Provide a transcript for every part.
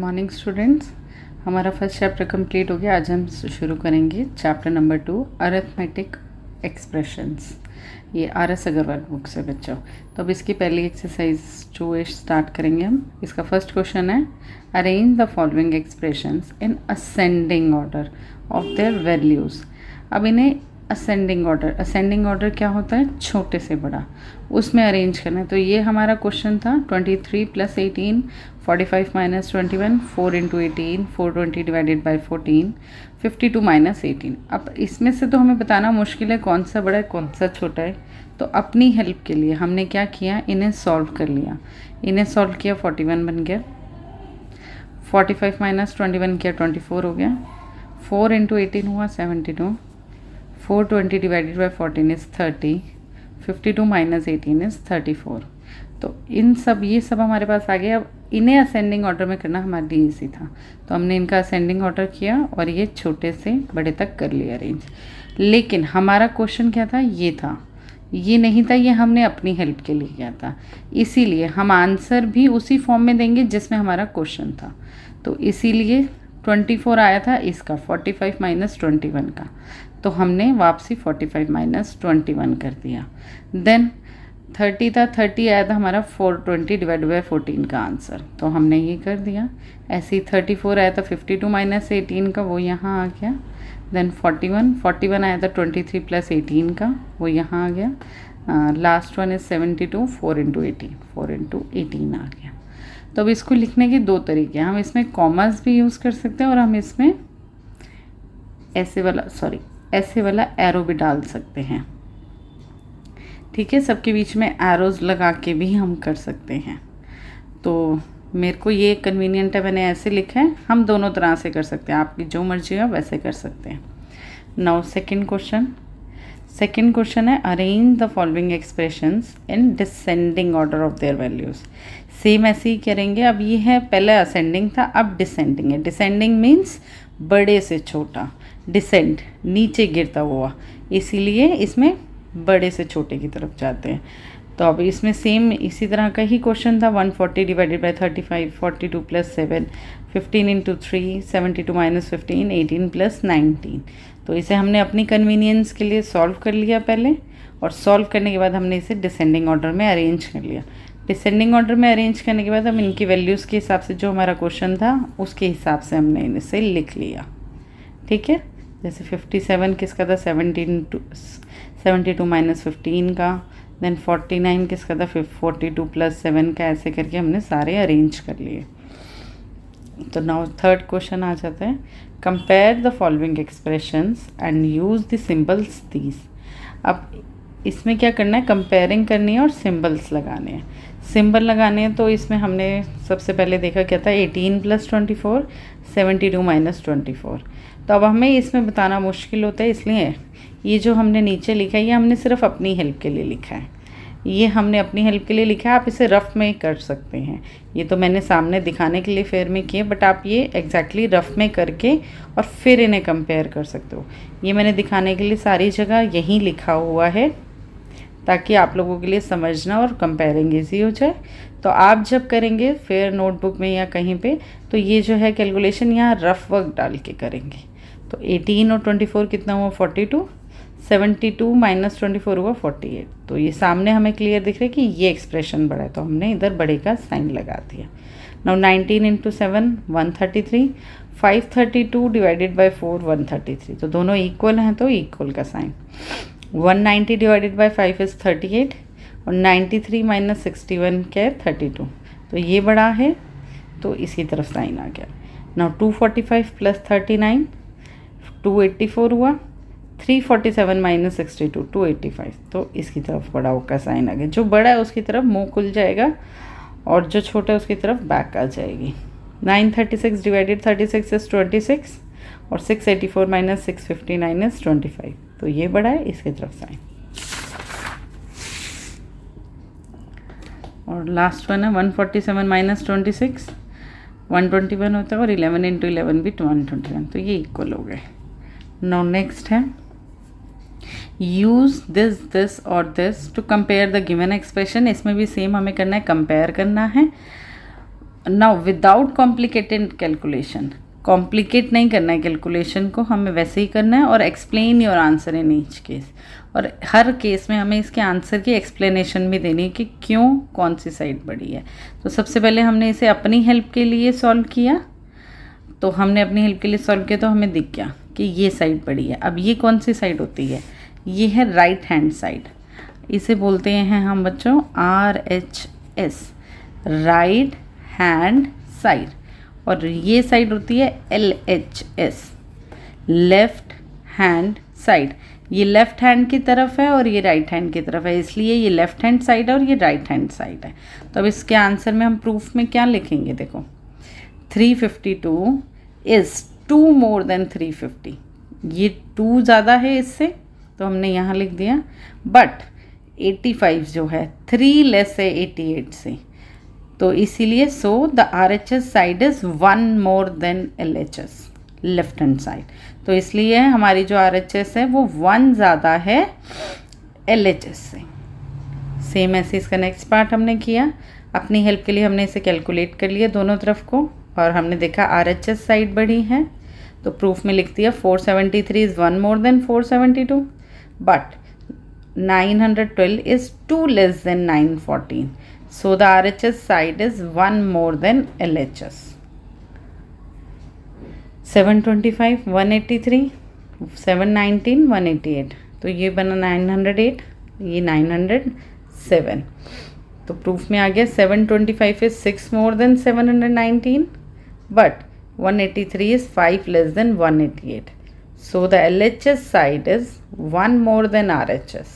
Morning students, हमारा first chapter complete हो गया। आज हम शुरू करेंगे चैप्टर नंबर 2 अरिथमेटिक एक्सप्रेशंस। ये RS अग्रवाल बुक से बच्चों। तो अब इसकी पहली एक्सरसाइज जो है स्टार्ट करेंगे हम। इसका फर्स्ट क्वेश्चन है arrange the following expressions in ascending order of their values. अब इन्हें असेंडिंग ऑर्डर क्या होता है? छोटे से बड़ा, उसमें अरेंज करना है। तो ये हमारा क्वेश्चन था 23 + 18, 45 - 21, 4 × 18, 420 डिवाइडेड बाई 14, 52 - 18। अब इसमें से तो हमें बताना मुश्किल है कौन सा बड़ा है कौन सा छोटा है। तो अपनी हेल्प के लिए हमने क्या किया, इन्हें सॉल्व कर लिया। इन्हें सॉल्व किया, 41 बन गया। 45 - 21 किया, 24 हो गया। 4 × 18 हुआ 72। 420 डिवाइडेड बाई 14 इज़ 30। 52 - 18 इज़ 34। तो ये सब हमारे पास आ गया। अब इन्हें असेंडिंग ऑर्डर में करना हमारे लिए ईजी था, तो हमने इनका असेंडिंग ऑर्डर किया और ये छोटे से बड़े तक कर लिया अरेंज। लेकिन हमारा क्वेश्चन क्या था? ये था, ये नहीं था, ये हमने अपनी हेल्प के लिए किया था। इसीलिए हम आंसर भी उसी फॉर्म में देंगे जिसमें हमारा क्वेश्चन था। तो इसीलिए 24 आया था इसका, 45 - 21 का, तो हमने वापसी 45 - 21 कर दिया। देन 30 था, 30 आया था हमारा 420 डिवाइडेड बाई 14 का आंसर, तो हमने ये कर दिया। ऐसे ही 34 आया था 52 - 18 का, वो यहाँ आ गया। देन 41 आया था 23 + 18 का, वो यहाँ आ गया। लास्ट वन इज 72, 4 × 18, 4 × 18 आ गया। तो अब इसको लिखने के दो तरीके हैं। हम इसमें कॉमर्स भी यूज़ कर सकते हैं और हम इसमें ऐसे वाला एरो भी डाल सकते हैं। ठीक है, सबके बीच में एरोज लगा के भी हम कर सकते हैं। तो मेरे को ये कन्वीनियंट है, मैंने ऐसे लिखा है। हम दोनों तरह से कर सकते हैं, आपकी जो मर्जी हो वैसे कर सकते हैं। नाउ सेकंड क्वेश्चन है arrange the following expressions in descending order of their values. Same ऐसे ही करेंगे। अब ये है, पहले असेंडिंग था, अब डिसेंडिंग है। डिसेंडिंग मीन्स बड़े से छोटा, डिसेंड नीचे गिरता हुआ, इसीलिए इसमें बड़े से छोटे की तरफ जाते हैं। तो अब इसमें सेम इसी तरह का ही क्वेश्चन था। 140 डिवाइडेड बाई 35, 42 + 7, 15 × 3, 72 - 15, 18 + 19। तो इसे हमने अपनी कन्वीनियंस के लिए सॉल्व कर लिया पहले, और सॉल्व करने के बाद हमने इसे डिसेंडिंग ऑर्डर में अरेंज कर लिया। डिसेंडिंग ऑर्डर में अरेंज करने के बाद हम इनकी वैल्यूज़ के हिसाब से, जो हमारा क्वेश्चन था उसके हिसाब से हमने इसे लिख लिया। ठीक है, जैसे 57 किसका था? 72 - 15 का। देन 49 किसका था? 42 + 7 का। ऐसे करके हमने सारे अरेंज कर लिए। तो नाउ थर्ड क्वेश्चन आ जाता है, compare the following expressions and use the symbols these. अब इसमें क्या करना है? कंपेयरिंग करनी है और सिंबल्स लगाने हैं। सिंबल लगाने हैं, तो इसमें हमने सबसे पहले देखा क्या था? 18 + 24, 72 - 24। तो अब हमें इसमें बताना मुश्किल होता है, इसलिए ये जो हमने नीचे लिखा है ये हमने सिर्फ अपनी हेल्प के लिए लिखा है। ये हमने अपनी हेल्प के लिए लिखा है, आप इसे रफ़ में कर सकते हैं। ये तो मैंने सामने दिखाने के लिए फेयर में किए, बट आप ये एग्जैक्टली रफ़ में करके और फिर इन्हें कंपेयर कर सकते हो। ये मैंने दिखाने के लिए सारी जगह यहीं लिखा हुआ है, ताकि आप लोगों के लिए समझना और कंपेयरिंग ईजी हो जाए। तो आप जब करेंगे फेयर नोटबुक में या कहीं पे, तो ये जो है कैलकुलेशन यहाँ रफ़ वर्क डाल के करेंगे। तो 18 और 24 कितना हुआ? 42। 72 - 24 हुआ 48। तो ये सामने हमें क्लियर दिख रहा है कि ये एक्सप्रेशन बड़ा है, तो हमने इधर बड़े का साइन लगा दिया। Now 19 × 7 133, 532 divided by 4 133। तो दोनों इक्वल हैं, तो इक्वल का साइन। 190 डिवाइडेड बाई 5 इज़ 38, और 93 - 61 क्या है? 32। तो ये बड़ा है, तो इसकी तरफ साइन आ गया। नाउ 245 + 39 284 हुआ। 347 - 62 285। तो इसकी तरफ बड़ा का साइन आ गया। जो बड़ा है उसकी तरफ मुंह खुल जाएगा और जो छोटा है उसकी तरफ बैक आ जाएगी। 936 डिवाइडेड 36 इज़ 26, और 684 - 659 इज़ 25। तो ये बड़ा है, इसकी तरफ साइन। और लास्ट वन है 147 - 26 121 होता है, और 11 × 11 भी 121। तो ये इक्वल हो गए। नाउ नेक्स्ट है यूज़ दिस और this to compare the given expression. इसमें भी सेम हमें करना है, कंपेयर करना है। Now without complicated calculation, complicate नहीं करना है कैलकुलेशन को, हमें वैसे ही करना है और explain your answer in each case, और हर केस में हमें इसके आंसर की एक्सप्लेनेशन भी देनी है कि क्यों कौन सी साइड बड़ी है। तो सबसे पहले हमने इसे अपनी हेल्प के लिए सॉल्व किया, तो हमने अपनी हेल्प के लिए सॉल्व किया तो हमें दिख गया कि ये साइड बड़ी है। अब ये कौन सी साइड होती है, ये है राइट हैंड साइड, इसे बोलते हैं हम बच्चों RHS, राइट हैंड साइड, और ये साइड होती है LHS, लेफ्ट हैंड साइड। ये लेफ्ट हैंड की तरफ है और ये राइट हैंड की तरफ है, इसलिए ये लेफ्ट हैंड साइड है और ये राइट हैंड साइड है। तो अब इसके आंसर में हम प्रूफ में क्या लिखेंगे, देखो 352 इज़ 2 मोर देन 350, ये 2 ज़्यादा है इससे तो हमने यहाँ लिख दिया, बट 85 जो है 3 लेस है 88 से, तो इसीलिए so the RHS side is 1 more than LHS, left hand side. तो इसलिए हमारी जो RHS है वो 1 ज़्यादा है LHS से। सेम ऐसे इसका नेक्स्ट पार्ट हमने किया, अपनी हेल्प के लिए हमने इसे कैलकुलेट कर लिया दोनों तरफ को, और हमने देखा RHS साइड बड़ी है, तो प्रूफ में लिख दिया 473 is 1 more than 472, but 912 is 2 less than 914. So the RHS side is 1 more than LHS. 725, 183, 719, 188. तो ये बना 908, ये 907. तो प्रूफ में आ गया 725 is 6 more than 719, but 183 is 5 less than 188. So the LHS side is 1 more than RHS.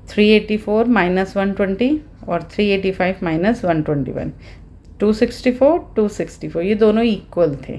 384 minus 120 और 385 minus 121, 264, 264, ये दोनों इक्वल थे।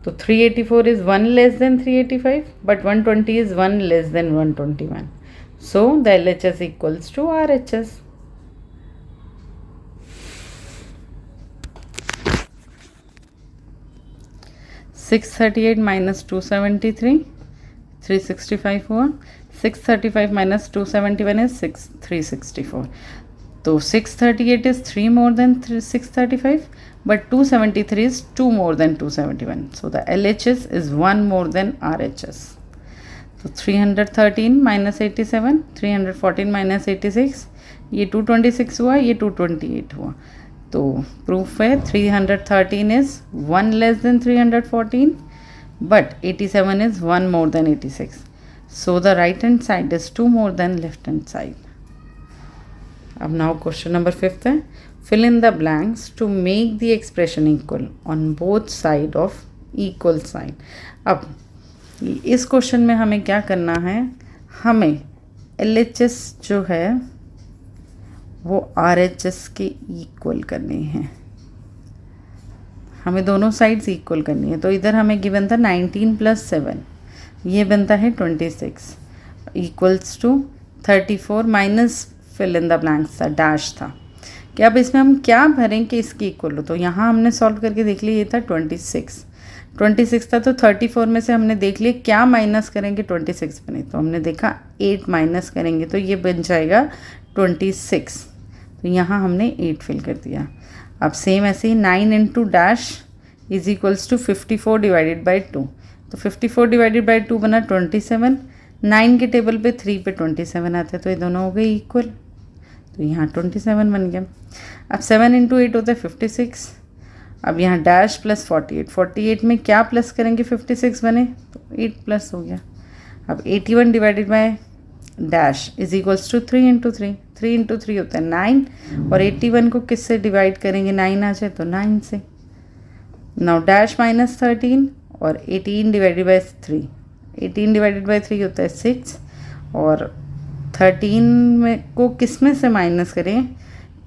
तो 384 is 1 less than 385, but 120 is 1 less than 121. So the LHS equals to RHS. (638 minus 273) 365 हुआ, 635 minus 271 is 364. तो 638 is 3 more than 635, but 273 is 2 more than 271. So the LHS is 1 more than RHS. तो 313 minus 87, 314 minus 86, ये 226 हुआ, ये 228 हुआ। तो proof है 313 is 1 less than 314, but 87 is 1 more than 86. So the right hand side is 2 more than left hand side. अब now question number 5th है, fill in the blanks to make the expression equal on both side of equal sign. अब इस question में हमें क्या करना है, हमें LHS जो है वो RHS के इक्वल करनी है, हमें दोनों साइड्स इक्वल करनी है। तो इधर हमें गिवन था 19 + 7, ये बनता है 26 equals to 34 minus fill in the blanks था, डैश था कि अब इसमें हम क्या भरें कि इसकी इक्वल हो। तो यहाँ हमने सॉल्व करके देख लिया, ये था 26 था, तो 34 में से हमने देख लिया क्या माइनस करेंगे 26 बने, तो हमने देखा 8 माइनस करेंगे तो ये बन जाएगा 26, तो यहाँ हमने 8 फिल कर दिया। अब सेम ऐसे ही 9 into dash is equals to 54 divided by 2, तो 54 डिवाइडेड बाई 2 बना 27, 9 के टेबल पे 3 पे 27 आता है, तो ये दोनों हो गए इक्वल, तो यहाँ 27 बन गया। अब 7 इंटू 8 होता है 56, अब यहाँ डैश प्लस 48 में क्या प्लस करेंगे 56 बने, तो 8 प्लस हो गया। अब 81 divided by dash is equals to 3 into 3 होता है 9, और 81 को किससे डिवाइड करेंगे, 9 आ जाए तो 9 से। नाउ डैश माइनस 13 और 18 डिवाइडेड बाई 3, 18 डिवाइडेड बाई 3 होता है 6, और 13 में को किस में से माइनस करें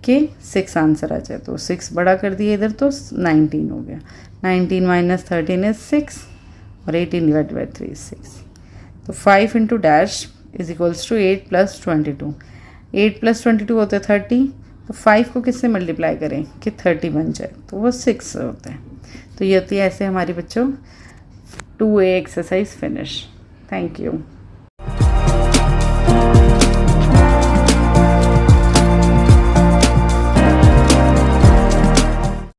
कि 6 आंसर आ जाए, तो 6 बड़ा कर दिए इधर तो 19 हो गया। 19 माइनस 13 इज 6, और 18 डिवाइडेड बाई 3 इज 6, तो 5 into dash is equals to 8 + 22, 8 + 22 होते हैं 30, तो 5 को किससे मल्टीप्लाई करें कि 30 बन जाए, तो वो 6 होता है। तो ये होती है ऐसे हमारी बच्चों 2A exercise finish. Thank you.